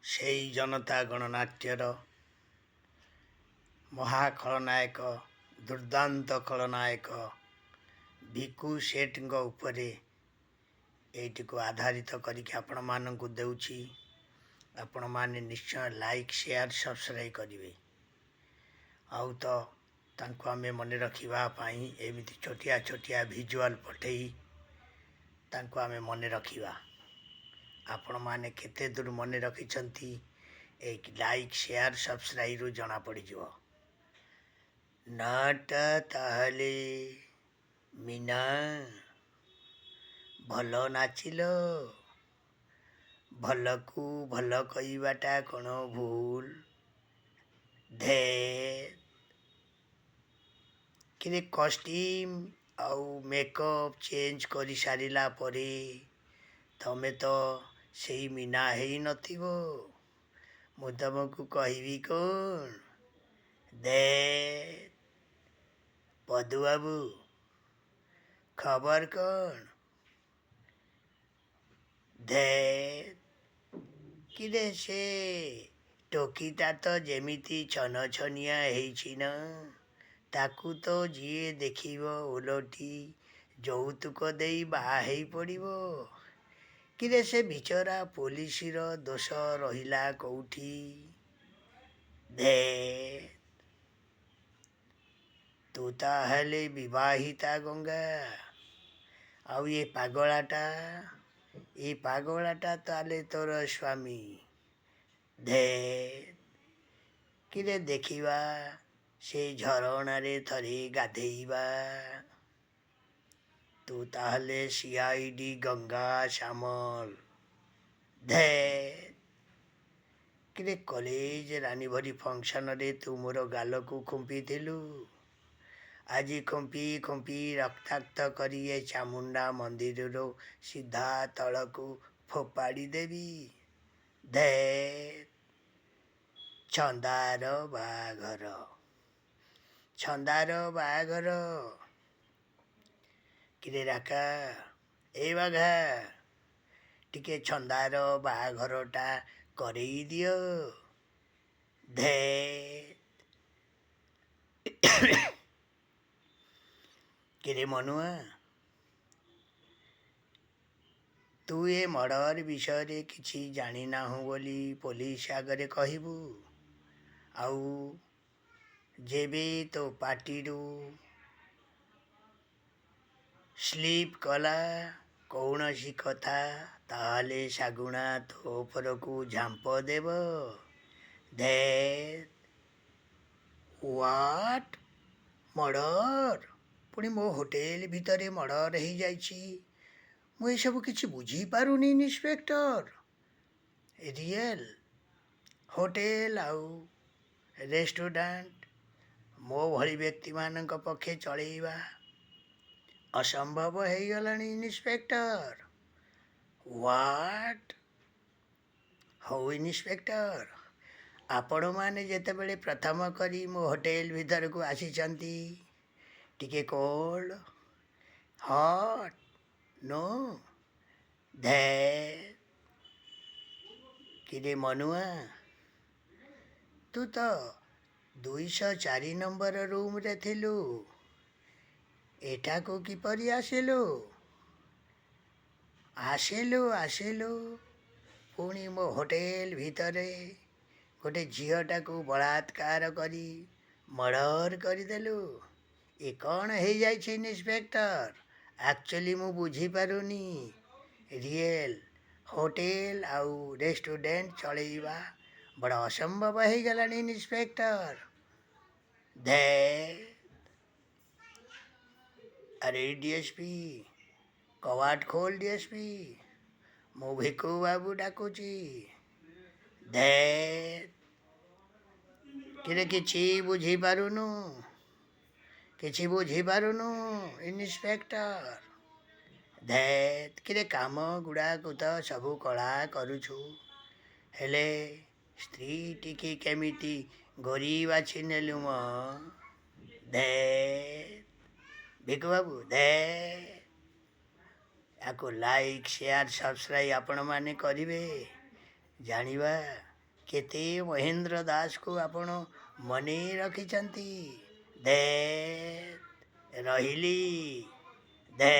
ସେଇ ଜନତା ଗଣନାଟ୍ୟର ମହାଖଳନାୟକ ଦୁର୍ଦ୍ଦାନ୍ତ ଖଳନାୟକ ଭିକୁ ସେଠଙ୍କ ଉପରେ ଏଇଟିକୁ ଆଧାରିତ କରିକି ଆପଣମାନଙ୍କୁ ଦେଉଛି। ଆପଣମାନେ ନିଶ୍ଚୟ ଲାଇକ୍ ସେୟାର ସବସ୍କ୍ରାଇବ୍ କରିବେ। ଆଉ ତ ତାଙ୍କୁ ଆମେ ମନେ ରଖିବା ପାଇଁ ଏମିତି ଛୋଟିଆ ଛୋଟିଆ ଭିଜୁଆଲ୍ ପଠାଇ ତାଙ୍କୁ ଆମେ ମନେ ରଖିବା। ଆପଣମାନେ କେତେ ଦୂର ମନେ ରଖିଛନ୍ତି ଏଇ ଲାଇକ୍ ସେୟାର ସବସ୍କ୍ରାଇବ୍ରୁ ଜଣାପଡ଼ିଯିବ। ନାଟା ତାହେଲେ ମିନା ଭଲ ନାଚିଲ। ଭଲକୁ ଭଲ କହିବାଟା କ'ଣ ଭୁଲ? ଧେ କିରେ କଷ୍ଟ୍ୟୁମ୍ ଆଉ ମେକଅପ୍ ଚେଞ୍ଜ କରିସାରିଲା ପରେ ତମେ ତ ସେଇ ମିନା ହେଇନଥିବ। ମୁଁ ତମକୁ କହିବି କ'ଣ? ଦେ ପଦୁବାବୁ ଖବର କ'ଣ? ଧେ କିରେ ସେ ଟୋକିଟା ତ ଯେମିତି ଛନଛନିଆ ହେଇଛି ନା, ତାକୁ ତ ଯିଏ ଦେଖିବ ଓଲଟି ଯୌତୁକ ଦେଇ ବାହା ହେଇ ପଡ଼ିବ। କିରେ ସେ ବିଚରା ପୋଲିସର ଦୋଷ ରହିଲା କେଉଁଠି? ଧେ ତୁ ତାହେଲେ ବିବାହିତା ଗଙ୍ଗା। ଆଉ ଏ ପାଗଳାଟା ତାହେଲେ ତୋର ସ୍ୱାମୀ। ଧେ କିରେ ଦେଖିବା ସେ ଝରଣାରେ ଥରେ ଗାଧେଇବା। ତୁ ତାହେଲେ CID ଗଙ୍ଗା ଶ୍ୟାମଲ। ଧେ କିରେ କଲେଜ ରାନିଭରି ଫଙ୍କସନରେ ତୁ ମୋର ଗାଲକୁ ଖୁମ୍ପିଥିଲୁ। ଆଜି ଖୁମ୍ପି ରକ୍ତାକ୍ତ କରି ଏ ଚାମୁଣ୍ଡା ମନ୍ଦିରରୁ ସିଧା ତଳକୁ ଫୋପାଡ଼ି ଦେବି। ଧେ ଛନ୍ଦାର ବାହାଘର। କିରେ ରାକା ଏ ବାଘା ଟିକେ ଛନ୍ଦାର ବାହାଘରଟା କରେଇ ଦିଅ। ଧେ କିରେ ମନୁଆ, ତୁ ଏ ମର୍ଡର ବିଷୟରେ କିଛି ଜାଣିନାହୁଁ ବୋଲି ପୋଲିସ ଆଗରେ କହିବୁ। ଆଉ ଯେବେ ତୋ ପାଟିରୁ ସ୍ଲିପ୍ କଲା କୌଣସି କଥା, ତାହେଲେ ଶାଗୁଣା ତୋ ଉପରକୁ ଝାମ୍ପ ଦେବ। ଧେ ହ୍ୱାଟ୍? ମର୍ଡର? ପୁଣି ମୋ ହୋଟେଲ ଭିତରେ ମର୍ଡର ହେଇଯାଇଛି? ମୁଁ ଏସବୁ କିଛି ବୁଝିପାରୁନି ଇନ୍ସପେକ୍ଟର। ରିଏଲ୍ ହୋଟେଲ ଆଉ ରେଷ୍ଟୁରାଣ୍ଟ ମୋ ଭଳି ବ୍ୟକ୍ତିମାନଙ୍କ ପକ୍ଷେ ଚଳେଇବା ଅସମ୍ଭବ ହେଇଗଲାଣି ଇନ୍ସପେକ୍ଟର। ହ୍ୱାଟ୍? ହଉ ଇନ୍ସପେକ୍ଟର, ଆପଣମାନେ ଯେତେବେଳେ ପ୍ରଥମ କରି ମୋ ହୋଟେଲ ଭିତରକୁ ଆସିଛନ୍ତି, ଟିକେ କୋଲ୍ଡ ହଟ୍ ନୋ। ଧେ କିରେ ମନୁଆ, ତୁ ତ 204 ନମ୍ବର ରୁମ୍ରେ ଥିଲୁ, ଏଠାକୁ କିପରି ଆସିଲୁ? ଆସିଲୁ ପୁଣି ମୋ ହୋଟେଲ ଭିତରେ ଗୋଟେ ଝିଅଟାକୁ ବଳାତ୍କାର କରି ମର୍ଡର କରିଦେଲୁ। ଏ କ'ଣ ହେଇଯାଇଛି ଇନ୍ସପେକ୍ଟର? ଆକ୍ଚୁଆଲି ମୁଁ ବୁଝିପାରୁନି। ରିଏଲ୍ ହୋଟେଲ ଆଉ ରେଷ୍ଟୁରାଣ୍ଟ ଚଳେଇବା ବଡ଼ ଅସମ୍ଭବ ହେଇଗଲାଣି ଇନ୍ସପେକ୍ଟର। ଧେ ଆରେ DSP, କବାଟ ଖୋଲ DSP, ମୁଁ ଭିକୁ ବାବୁ ଡାକୁଛି। ଧେ କିରେ କିଛି ବୁଝିପାରୁନୁ ଇନ୍ସପେକ୍ଟର? ଧେ କିରେ କାମ ଗୁଡ଼ାକୁ ତ ସବୁ କଳା କରୁଛୁ, ହେଲେ ସ୍ତ୍ରୀ ଟିକେ କେମିତି ଗୋରି ବାଛି ନେଲୁ ମ। ଧେ ଭିକୁ ବାବୁ, ଧେ ୟାକୁ ଲାଇକ୍ ସେୟାର ସବସ୍କ୍ରାଇବ୍ ଆପଣମାନେ କରିବେ। ଜାଣିବା କେତେ ମହେନ୍ଦ୍ର ଦାସକୁ ଆପଣ ମନେ ରଖିଛନ୍ତି? ଦେ ରହିଲି ଦେ